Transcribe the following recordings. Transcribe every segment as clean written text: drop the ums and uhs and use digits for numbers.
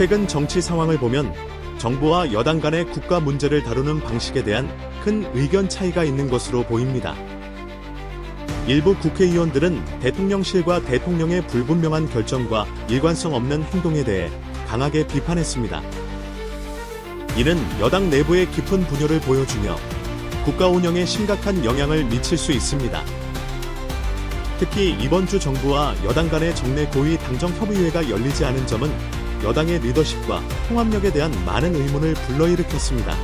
최근 정치 상황을 보면 정부와 여당 간의 국가 문제를 다루는 방식에 대한 큰 의견 차이가 있는 것으로 보입니다. 일부 국회의원들은 대통령실과 대통령의 불분명한 결정과 일관성 없는 행동에 대해 강하게 비판했습니다. 이는 여당 내부의 깊은 분열을 보여주며 국가 운영에 심각한 영향을 미칠 수 있습니다. 특히 이번 주 정부와 여당 간의 정례 고위 당정협의회가 열리지 않은 점은 여당의 리더십과 통합력에 대한 많은 의문을 불러일으켰습니다.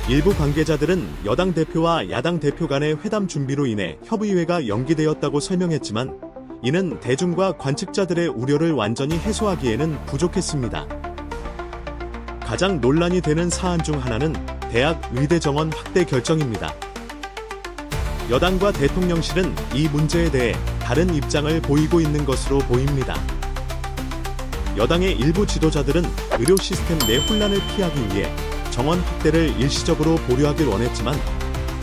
일부 관계자들은 여당 대표와 야당 대표 간의 회담 준비로 인해 협의회가 연기되었다고 설명했지만 이는 대중과 관측자들의 우려를 완전히 해소하기에는 부족했습니다. 가장 논란이 되는 사안 중 하나는 대학 의대 정원 확대 결정입니다. 여당과 대통령실은 이 문제에 대해 다른 입장을 보이고 있는 것으로 보입니다. 여당의 일부 지도자들은 의료 시스템 내 혼란을 피하기 위해 정원 확대를 일시적으로 보류하길 원했지만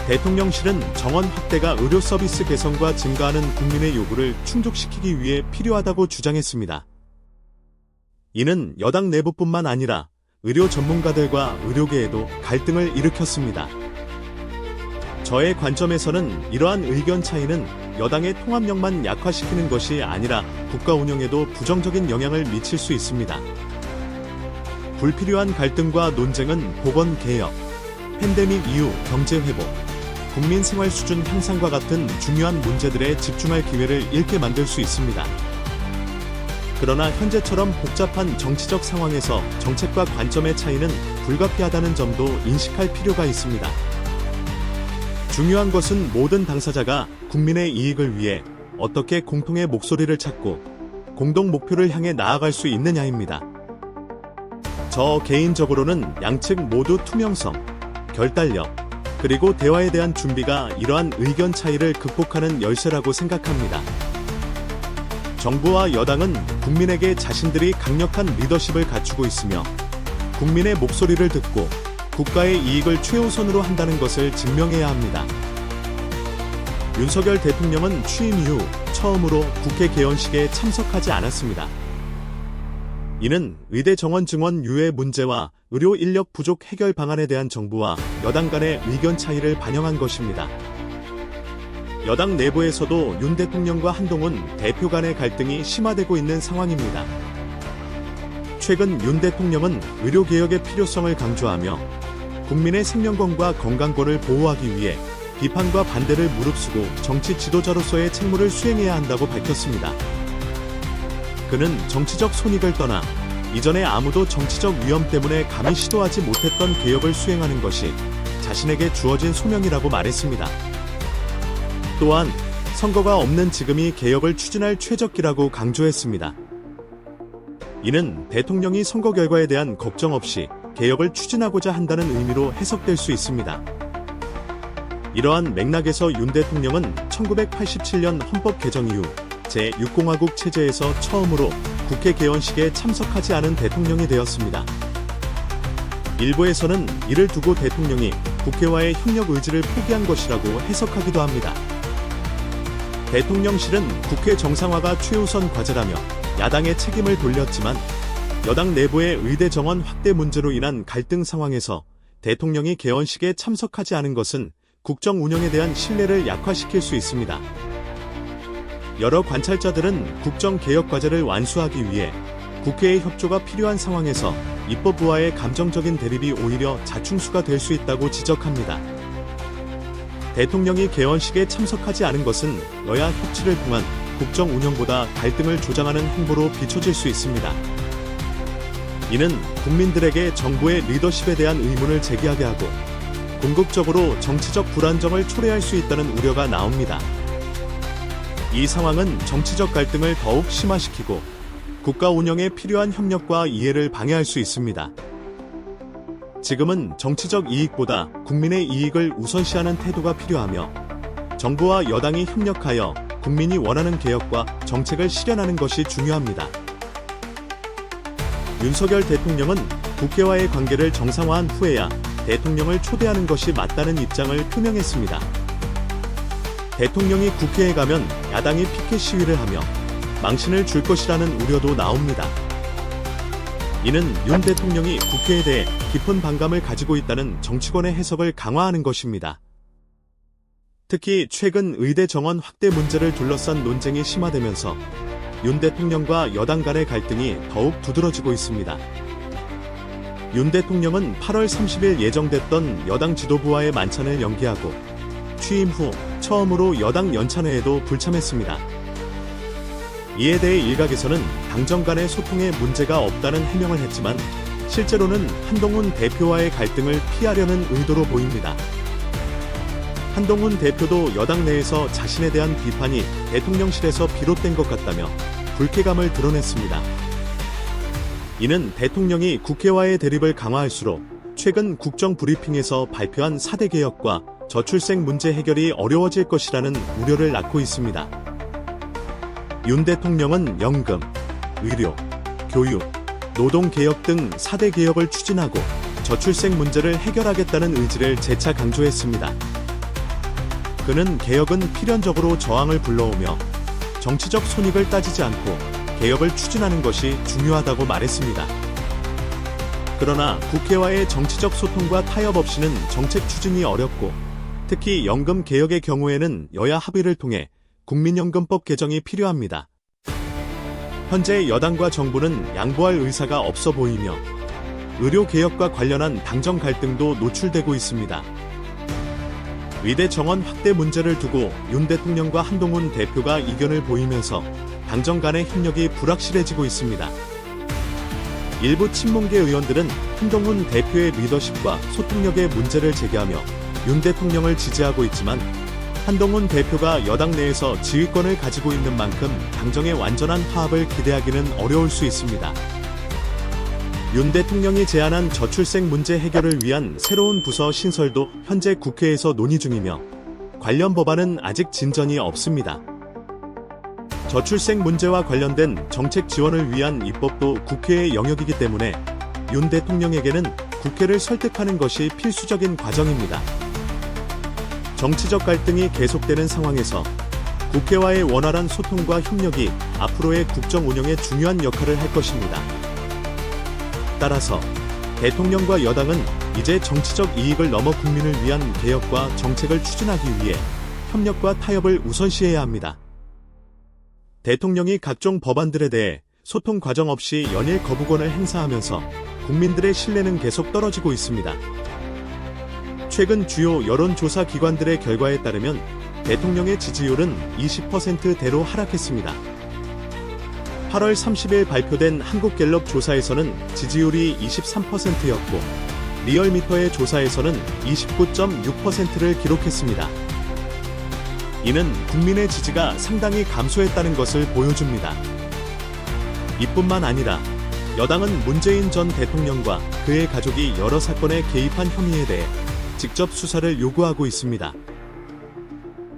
대통령실은 정원 확대가 의료 서비스 개선과 증가하는 국민의 요구를 충족시키기 위해 필요하다고 주장했습니다. 이는 여당 내부뿐만 아니라 의료 전문가들과 의료계에도 갈등을 일으켰습니다. 저의 관점에서는 이러한 의견 차이는 여당의 통합력만 약화시키는 것이 아니라 국가 운영에도 부정적인 영향을 미칠 수 있습니다. 불필요한 갈등과 논쟁은 보건개혁, 팬데믹 이후 경제회복, 국민 생활 수준 향상과 같은 중요한 문제들에 집중할 기회를 잃게 만들 수 있습니다. 그러나 현재처럼 복잡한 정치적 상황에서 정책과 관점의 차이는 불가피하다는 점도 인식할 필요가 있습니다. 중요한 것은 모든 당사자가 국민의 이익을 위해 어떻게 공통의 목소리를 찾고 공동 목표를 향해 나아갈 수 있느냐입니다. 저 개인적으로는 양측 모두 투명성, 결단력, 그리고 대화에 대한 준비가 이러한 의견 차이를 극복하는 열쇠라고 생각합니다. 정부와 여당은 국민에게 자신들이 강력한 리더십을 갖추고 있으며 국민의 목소리를 듣고 국가의 이익을 최우선으로 한다는 것을 증명해야 합니다. 윤석열 대통령은 취임 이후 처음으로 국회 개원식에 참석하지 않았습니다. 이는 의대 정원 증원 유예 문제와 의료 인력 부족 해결 방안에 대한 정부와 여당 간의 의견 차이를 반영한 것입니다. 여당 내부에서도 윤 대통령과 한동훈 대표 간의 갈등이 심화되고 있는 상황입니다. 최근 윤 대통령은 의료개혁의 필요성을 강조하며 국민의 생명권과 건강권을 보호하기 위해 비판과 반대를 무릅쓰고 정치 지도자로서의 책무를 수행해야 한다고 밝혔습니다. 그는 정치적 손익을 떠나 이전에 아무도 정치적 위험 때문에 감히 시도하지 못했던 개혁을 수행하는 것이 자신에게 주어진 소명이라고 말했습니다. 또한 선거가 없는 지금이 개혁을 추진할 최적기라고 강조했습니다. 이는 대통령이 선거 결과에 대한 걱정 없이 개혁을 추진하고자 한다는 의미로 해석될 수 있습니다. 이러한 맥락에서 윤 대통령은 1987년 헌법 개정 이후 제6공화국 체제에서 처음으로 국회 개원식에 참석하지 않은 대통령이 되었습니다. 일부에서는 이를 두고 대통령이 국회와의 협력 의지를 포기한 것이라고 해석하기도 합니다. 대통령실은 국회 정상화가 최우선 과제라며 야당의 책임을 돌렸지만 여당 내부의 의대 정원 확대 문제로 인한 갈등 상황에서 대통령이 개원식에 참석하지 않은 것은 국정 운영에 대한 신뢰를 약화시킬 수 있습니다. 여러 관찰자들은 국정 개혁 과제를 완수하기 위해 국회의 협조가 필요한 상황에서 입법부와의 감정적인 대립이 오히려 자충수가 될 수 있다고 지적합니다. 대통령이 개원식에 참석하지 않은 것은 여야 협치를 통한 국정 운영보다 갈등을 조장하는 행보로 비춰질 수 있습니다. 이는 국민들에게 정부의 리더십에 대한 의문을 제기하게 하고 궁극적으로 정치적 불안정을 초래할 수 있다는 우려가 나옵니다. 이 상황은 정치적 갈등을 더욱 심화시키고 국가 운영에 필요한 협력과 이해를 방해할 수 있습니다. 지금은 정치적 이익보다 국민의 이익을 우선시하는 태도가 필요하며 정부와 여당이 협력하여 국민이 원하는 개혁과 정책을 실현하는 것이 중요합니다. 윤석열 대통령은 국회와의 관계를 정상화한 후에야 대통령을 초대하는 것이 맞다는 입장을 표명했습니다. 대통령이 국회에 가면 야당이 피켓 시위를 하며 망신을 줄 것이라는 우려도 나옵니다. 이는 윤 대통령이 국회에 대해 깊은 반감을 가지고 있다는 정치권의 해석을 강화하는 것입니다. 특히 최근 의대 정원 확대 문제를 둘러싼 논쟁이 심화되면서 윤 대통령과 여당 간의 갈등이 더욱 두드러지고 있습니다. 윤 대통령은 8월 30일 예정됐던 여당 지도부와의 만찬을 연기하고 취임 후 처음으로 여당 연찬회에도 불참했습니다. 이에 대해 일각에서는 당정 간의 소통에 문제가 없다는 해명을 했지만 실제로는 한동훈 대표와의 갈등을 피하려는 의도로 보입니다. 한동훈 대표도 여당 내에서 자신에 대한 비판이 대통령실에서 비롯된 것 같다며 불쾌감을 드러냈습니다. 이는 대통령이 국회와의 대립을 강화할수록 최근 국정 브리핑에서 발표한 4대 개혁과 저출생 문제 해결이 어려워질 것이라는 우려를 낳고 있습니다. 윤 대통령은 연금, 의료, 교육, 노동개혁 등 4대 개혁을 추진하고 저출생 문제를 해결하겠다는 의지를 재차 강조했습니다. 그는 개혁은 필연적으로 저항을 불러오며 정치적 손익을 따지지 않고 개혁을 추진하는 것이 중요하다고 말했습니다. 그러나 국회와의 정치적 소통과 타협 없이는 정책 추진이 어렵고 특히 연금 개혁의 경우에는 여야 합의를 통해 국민연금법 개정이 필요합니다. 현재 여당과 정부는 양보할 의사가 없어 보이며 의료 개혁과 관련한 당정 갈등도 노출되고 있습니다. 의대 정원 확대 문제를 두고 윤 대통령과 한동훈 대표가 이견을 보이면서 당정 간의 협력이 불확실해지고 있습니다. 일부 친문계 의원들은 한동훈 대표의 리더십과 소통력의 문제를 제기하며 윤 대통령을 지지하고 있지만 한동훈 대표가 여당 내에서 지휘권을 가지고 있는 만큼 당정의 완전한 화합을 기대하기는 어려울 수 있습니다. 윤 대통령이 제안한 저출생 문제 해결을 위한 새로운 부서 신설도 현재 국회에서 논의 중이며 관련 법안은 아직 진전이 없습니다. 저출생 문제와 관련된 정책 지원을 위한 입법도 국회의 영역이기 때문에 윤 대통령에게는 국회를 설득하는 것이 필수적인 과정입니다. 정치적 갈등이 계속되는 상황에서 국회와의 원활한 소통과 협력이 앞으로의 국정 운영에 중요한 역할을 할 것입니다. 따라서 대통령과 여당은 이제 정치적 이익을 넘어 국민을 위한 개혁과 정책을 추진하기 위해 협력과 타협을 우선시해야 합니다. 대통령이 각종 법안들에 대해 소통 과정 없이 연일 거부권을 행사하면서 국민들의 신뢰는 계속 떨어지고 있습니다. 최근 주요 여론조사 기관들의 결과에 따르면 대통령의 지지율은 20%대로 하락했습니다. 8월 30일 발표된 한국갤럽 조사에서는 지지율이 23%였고 리얼미터의 조사에서는 29.6%를 기록했습니다. 이는 국민의 지지가 상당히 감소했다는 것을 보여줍니다. 이뿐만 아니라 여당은 문재인 전 대통령과 그의 가족이 여러 사건에 개입한 혐의에 대해 직접 수사를 요구하고 있습니다.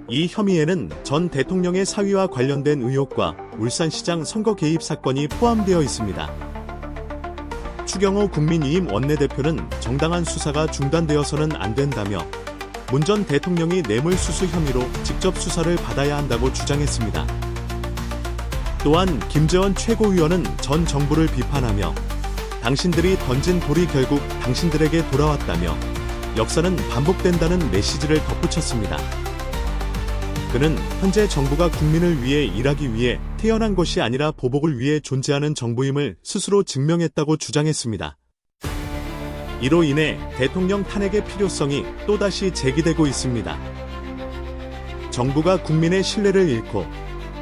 이 혐의에는 전 대통령의 사위와 관련된 의혹과 울산시장 선거 개입 사건이 포함되어 있습니다. 추경호 국민의힘 원내대표는 정당한 수사가 중단되어서는 안 된다며 문 전 대통령이 뇌물수수 혐의로 직접 수사를 받아야 한다고 주장했습니다. 또한 김재원 최고위원은 전 정부를 비판하며 당신들이 던진 돌이 결국 당신들에게 돌아왔다며 역사는 반복된다는 메시지를 덧붙였습니다. 그는 현재 정부가 국민을 위해 일하기 위해 태어난 것이 아니라 보복을 위해 존재하는 정부임을 스스로 증명했다고 주장했습니다. 이로 인해 대통령 탄핵의 필요성이 또다시 제기되고 있습니다. 정부가 국민의 신뢰를 잃고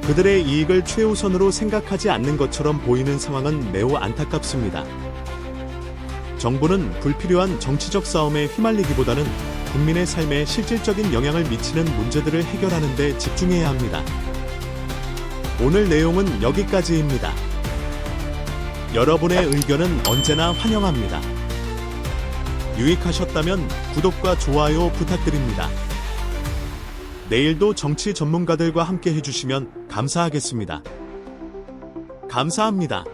그들의 이익을 최우선으로 생각하지 않는 것처럼 보이는 상황은 매우 안타깝습니다. 정부는 불필요한 정치적 싸움에 휘말리기보다는 국민의 삶에 실질적인 영향을 미치는 문제들을 해결하는 데 집중해야 합니다. 오늘 내용은 여기까지입니다. 여러분의 의견은 언제나 환영합니다. 유익하셨다면 구독과 좋아요 부탁드립니다. 내일도 정치 전문가들과 함께 해주시면 감사하겠습니다. 감사합니다.